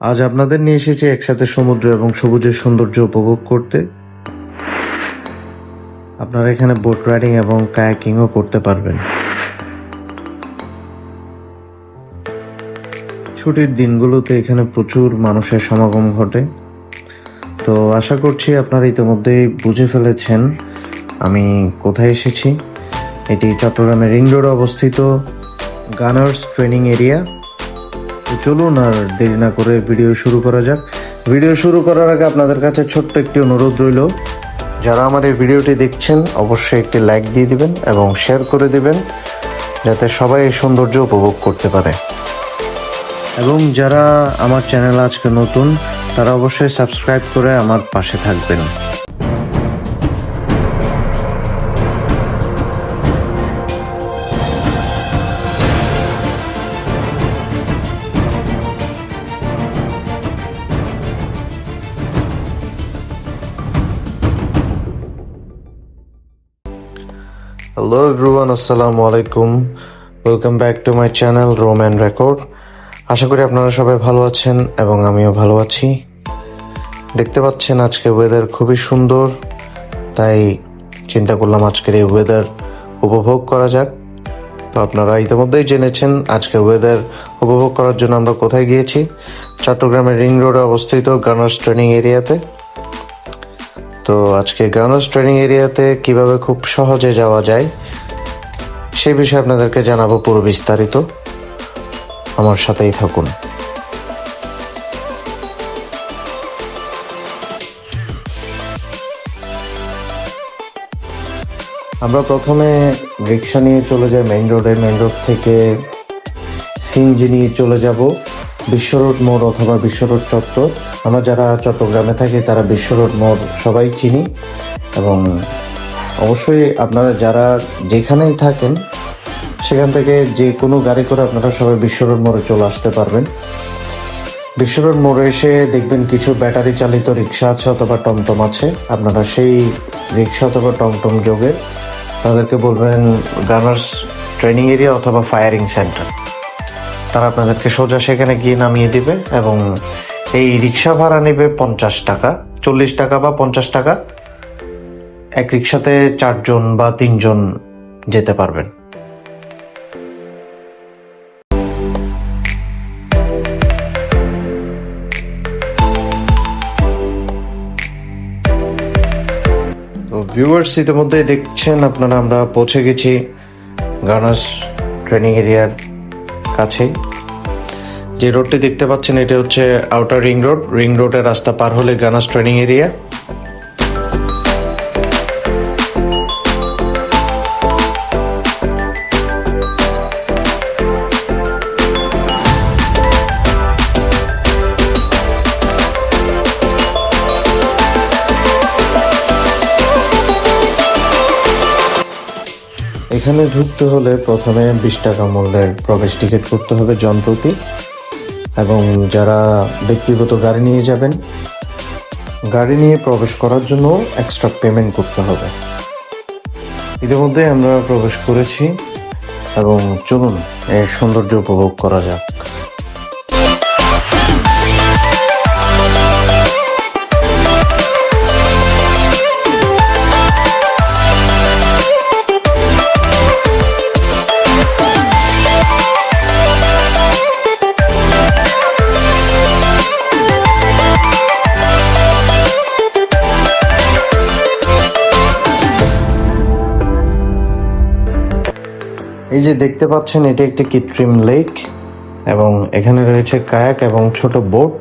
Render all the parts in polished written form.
আজ আপনাদের নিয়ে এসেছি একসাথে সমুদ্র এবং সবুজের সৌন্দর্য উপভোগ করতে। আপনারা এখানে বোট রাইডিং এবং কায়াকিংও করতে পারবেন। ছুটির দিনগুলোতে এখানে প্রচুর মানুষের সমাগম ঘটে। তো আশা করছি আপনারা ইতিমধ্যেই বুঝে ফেলেছেন আমি কোথায় এসেছি। এটি চট্টগ্রামের রিং রোডে অবস্থিত গানার্স ট্রেনিং এরিয়া। তো চলুন আর দেরি না করে ভিডিও শুরু করা যাক। ভিডিও শুরু করার আগে আপনাদের কাছে ছোট্ট একটি অনুরোধ রইল, যারা আমার এই ভিডিওটি দেখছেন অবশ্যই একটি লাইক দিয়ে দিবেন এবং শেয়ার করে দিবেন, যাতে সবাই এই সৌন্দর্য উপভোগ করতে পারে। এবং যারা আমার চ্যানেল আজকে নতুন, তারা অবশ্যই সাবস্ক্রাইব করে আমার পাশে থাকবেন। হ্যালো এভরিওয়ান, আসসালামু আলাইকুম। Welcome back to my channel Rome and record. আশা করি আপনারা সবাই ভালো আছেন এবং আমিও ভালো আছি। দেখতে পাচ্ছেন আজকে ওয়েদার খুবই সুন্দর, তাই চিন্তা করলাম আজকের এই ওয়েদার উপভোগ করা যাক। তো আপনারা ইতিমধ্যেই জেনেছেন আজকে ওয়েদার উপভোগ করার জন্য আমরা কোথায় গিয়েছি। চট্টগ্রামের রিং রোডে অবস্থিত গানার্স ট্রেনিং এরিয়াতে। তো আজকে গানার্স ট্রেনিং এরিয়াতে কিভাবে খুব সহজে যাওয়া যায় সেই বিষয়ে আপনাদেরকে জানাবো পুরো বিস্তারিত। আমার সাথেই থাকুন। আমরা প্রথমে রিক্সা নিয়ে চলে যাই মেইন রোডে। মেইন রোড থেকে সিএনজি নিয়ে চলে যাব বিশ্ব রোড মোড় অথবা বিশ্ব রোড চত্বর। আমরা যারা চট্টগ্রামে থাকি তারা বিশ্ব রোড মোড় সবাই চিনি, এবং অবশ্যই আপনারা যারা যেখানেই থাকেন সেখান থেকে যে কোনো গাড়ি করে আপনারা সবাই বিশ্ব রোড মোড়ে চলে আসতে পারবেন। বিশ্ব রোড মোড়ে এসে দেখবেন কিছু ব্যাটারি চালিত রিক্সা আছে অথবা টমটম আছে। আপনারা সেই রিক্সা অথবা টমটম যোগে তাদেরকে বলবেন গানার্স ট্রেনিং এরিয়া অথবা ফায়ারিং সেন্টার। তারা আপনাদেরকে সোজা সেখানে গিয়ে নামিয়ে দিবে, এবং এই রিক্সা ভাড়া নেবে 50 টাকা, 40 টাকা বা 50 টাকা। এক রিক্সাতে 4 জন বা 3 জন যেতে পারবেন। তো ভিউয়ার্স, ইতিমধ্যেই দেখছেন আপনারা আমরা পৌঁছে গেছি গানার্স ট্রেনিং এরিয়ার কাছেই। যে রোডটি দেখতে পাচ্ছেন এটা হচ্ছে আউটার রিং রোড। রিং রোডের রাস্তা পার হলে গানার্স ট্রেনিং এরিয়া। এখানে ঢুকতে হলে প্রথমে 20 টাকা মূল্যের প্রবেশ টিকিট করতে হবে জনপ্রতি, এবং যারা ব্যক্তিগত গাড়ি নিয়ে যাবেন, গাড়ি নিয়ে প্রবেশ করার জন্য এক্সট্রা পেমেন্ট করতে হবে। ইতিমধ্যে আমরা প্রবেশ করেছি, এবং চলুন এর সৌন্দর্য উপভোগ করা যাক। এই যে দেখতে পাচ্ছেন এটি একটি কৃত্রিম লেক, এবং এখানে রয়েছে কায়াক এবং ছোট বোট।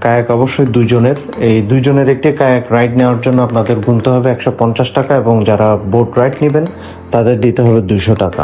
কায়াক অবশ্যই 2 জনের। এই 2 জনের একটি কায়াক রাইড নেওয়ার জন্য আপনাদের গুনতে হবে 150 টাকা, এবং যারা বোট রাইড নেবেন তাদের দিতে হবে 200 টাকা।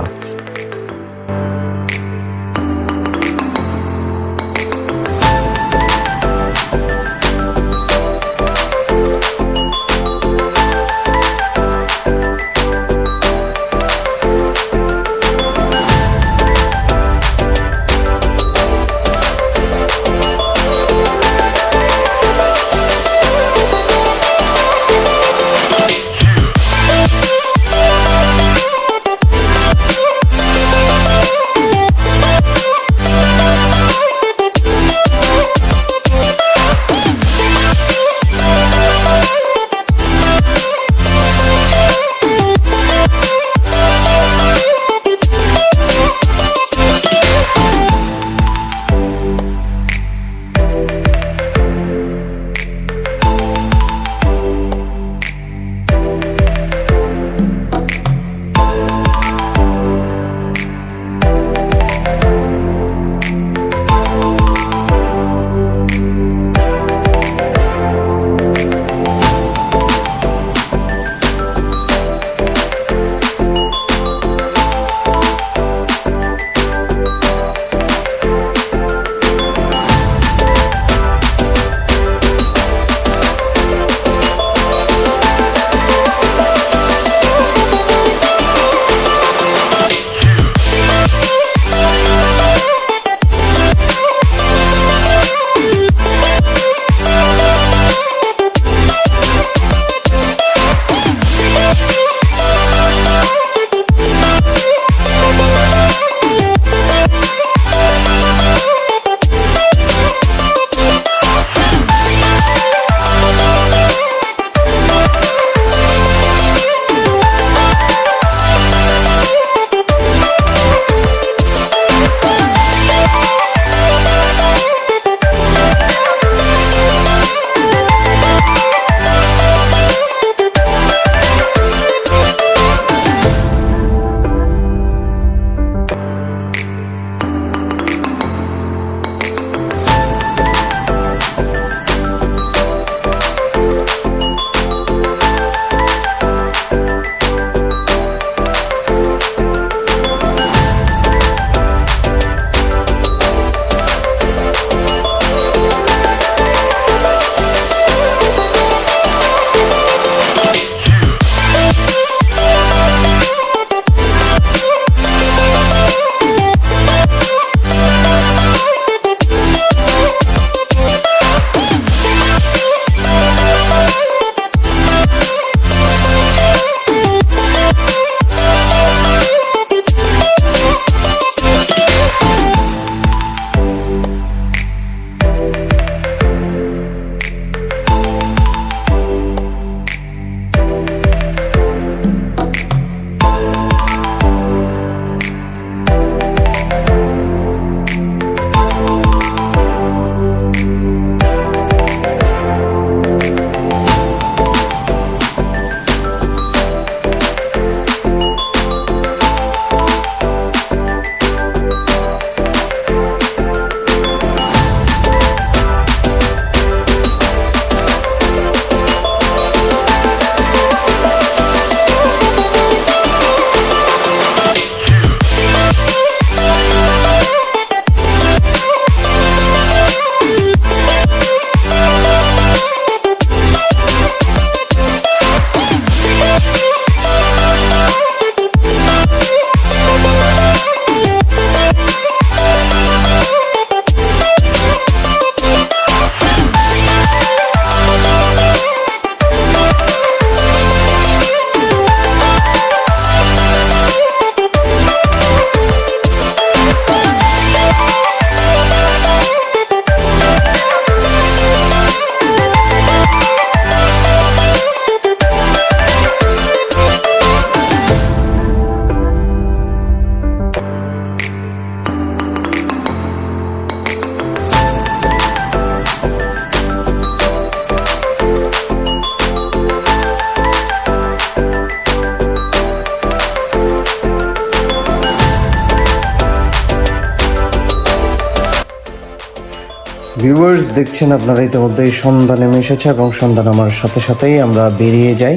ভিউয়ার্স, দেখছেন আপনারা ইতিমধ্যেই সন্ধ্যা নেমে এসেছে এবং সন্ধ্যা নামার সাথে সাথেই আমরা বেরিয়ে যাই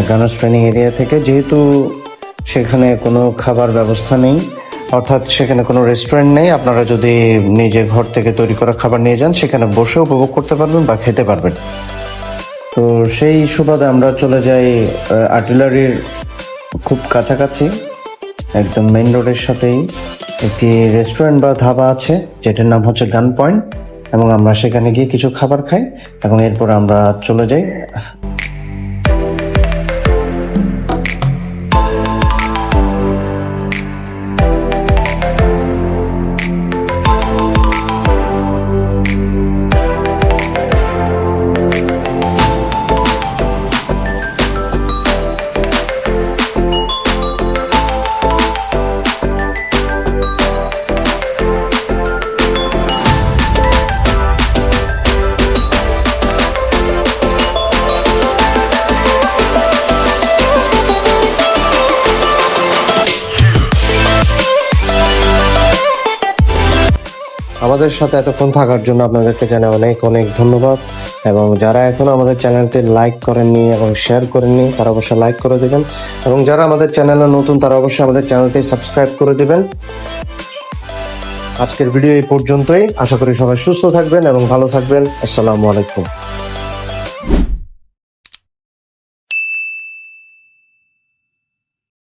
গানার্স ট্রেনিং এরিয়া থেকে, যেহেতু সেখানে কোনো খাবার ব্যবস্থা নেই, অর্থাৎ সেখানে কোনো রেস্টুরেন্ট নেই। আপনারা যদি নিজে ঘর থেকে তৈরি করা খাবার নিয়ে যান, সেখানে বসে উপভোগ করতে পারবেন বা খেতে পারবেন। তো সেই সুবাদে আমরা চলে যাই আর্টিলারির খুব কাছাকাছি, একদম মেইন রোডের সাথেই একটি রেস্টুরেন্ট বা ধাবা আছে, যেটার নাম হচ্ছে গান পয়েন্ট, এবং আমরা সেখানে গিয়ে কিছু খাবার খাই এবং এরপর আমরা চলে যাই। আমাদের সাথে এতক্ষণ থাকার জন্য আপনাদেরকে জানাই অনেক অনেক ধন্যবাদ, এবং যারা এখনো আমাদের চ্যানেলটি লাইক করেননি এবং শেয়ার করেননি তারা অবশ্যই লাইক করে দেবেন, এবং যারা আমাদের চ্যানেলে নতুন তারা অবশ্যই আমাদের চ্যানেলটি সাবস্ক্রাইব করে দেবেন। আজকের ভিডিও এই পর্যন্তই। আশা করি সবাই সুস্থ থাকবেন এবং ভালো থাকবেন। আসসালামু আলাইকুম।